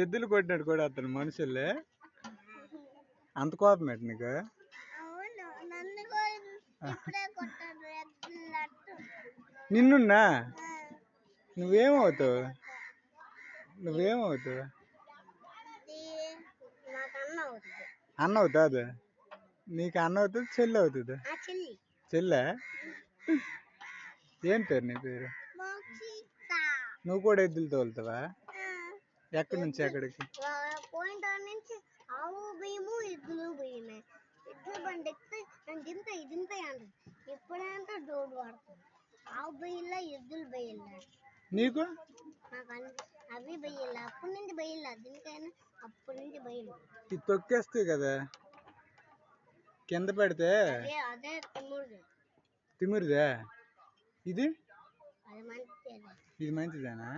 ఎద్దులు కొట్టినట్టు కూడా అతను మనుషుల్లే అంత కోపం ఏంటి నీకు? నిన్నున్నా నువ్వేమవుతావు? నువ్వేమవుతావు? అన్న అవుతుంది. నీకు అన్న అవుతుంది, చెల్లి అవుతుంది. చెల్లె? ఏం పేరు నీ పేరు? నువ్వు కూడా ఎద్దులు తోలుతావా? ఎక్కడి నుంచి ఎక్కడికి? ఆవు బియ్యము ఎద్దులు బియ్యమే. ఎద్దుల బండి ఎక్కితే దింతాయి దింతాయి అంటారు. ఎప్పుడంటే డోడు వాడతాం. ఆవు బియ్యలా ఎద్దులు బియ్యలా. నీకు? అవి బియ్యలా అప్పటి నుంచి బియ్యలా. దీనికైనా అప్పటి నుంచి బియ్యలు. ఇది తొక్కేస్తాయి కదా కింద పడితే. అదే తిమ్మురుదే. తిమ్మురుదే? ఇది? ఇది మంచిదేనా?